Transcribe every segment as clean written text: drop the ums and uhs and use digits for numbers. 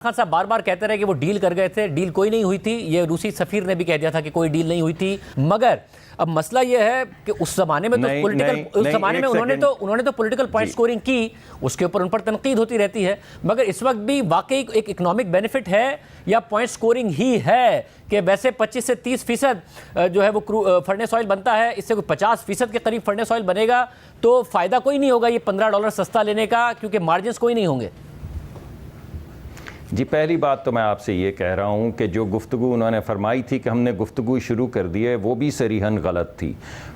खान साहब बार बार कहते रहे कि वो डील कर गए थे, डील कोई नहीं हुई थी। ये रूसी सफीर ने भी कह दिया था कि कोई डील नहीं हुई थी। मगर अब मसला ये है कि उस जमाने में तो पॉलिटिकल, उस जमाने में उन्होंने तो पॉलिटिकल पॉइंट स्कोरिंग की, उसके ऊपर उन पर तनकीद होती रहती है। मगर इस वक्त भी वाकई एक इकोनॉमिक बेनिफिट है या पॉइंट स्कोरिंग ही है कि वैसे 25 से 30% जो है वो फर्नेस ऑयल बनता है, इससे कोई 50% के करीब फर्नेस ऑयल बनेगा तो फायदा कोई नहीं होगा ये $15 सस्ता लेने का, क्योंकि मार्जिन कोई नहीं होंगे। जी, पहली बात तो मैं आपसे ये कह रहा हूँ कि जो गुफ्तगू उन्होंने फरमाई थी कि हमने गुफ्तगू शुरू कर दी है, वो भी सरीहन गलत थी।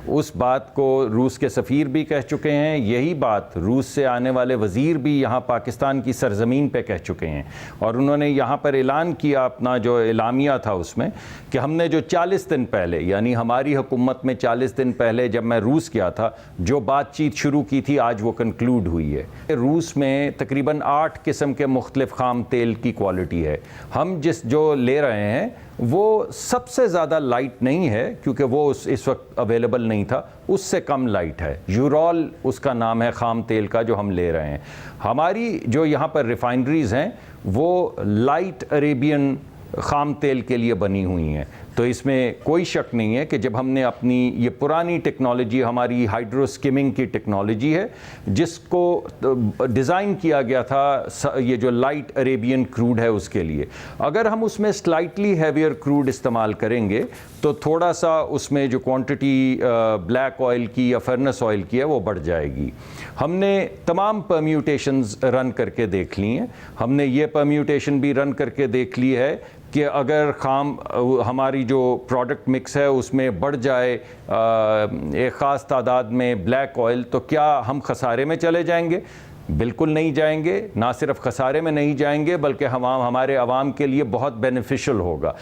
उस बात को रूस के सफ़ीर भी कह चुके हैं, यही बात रूस से आने वाले वज़ीर भी यहाँ पाकिस्तान की सरज़मीन पे कह चुके हैं। और उन्होंने यहाँ पर ऐलान किया अपना जो एलामिया था उसमें कि हमने जो 40 दिन पहले, यानी हमारी हुकूमत में 40 दिन पहले जब मैं रूस गया था, जो बातचीत शुरू की थी आज वो कंक्लूड हुई है। रूस में तकरीबन 8 किस्म के मुख्तलिफ खाम तेल की क्वालिटी है। हम जो ले रहे हैं वो सबसे ज़्यादा लाइट नहीं है, क्योंकि वो इस वक्त अवेलेबल नहीं था, उससे कम लाइट है। यूरोल उसका नाम है खाम तेल का जो हम ले रहे हैं। हमारी जो यहाँ पर रिफाइनरीज़ हैं वो लाइट अरेबियन खाम तेल के लिए बनी हुई हैं। तो इसमें कोई शक नहीं है कि जब हमने अपनी ये पुरानी टेक्नोलॉजी, हमारी हाइड्रो स्किमिंग की टेक्नोलॉजी है जिसको डिज़ाइन किया गया था ये जो लाइट अरेबियन क्रूड है उसके लिए, अगर हम उसमें स्लाइटली हैवियर क्रूड इस्तेमाल करेंगे तो थोड़ा सा उसमें जो क्वांटिटी ब्लैक ऑयल की या फर्नेस ऑयल की है वो बढ़ जाएगी। हमने तमाम परम्यूटेशंस रन करके देख ली हैं। हमने ये परम्यूटेशन भी रन करके देख ली है कि अगर हमारी जो प्रोडक्ट मिक्स है उसमें बढ़ जाए एक ख़ास तादाद में ब्लैक ऑयल, तो क्या हम खसारे में चले जाएंगे? बिल्कुल नहीं जाएंगे। ना सिर्फ खसारे में नहीं जाएंगे बल्कि हमारे अवाम के लिए बहुत बेनिफिशियल होगा।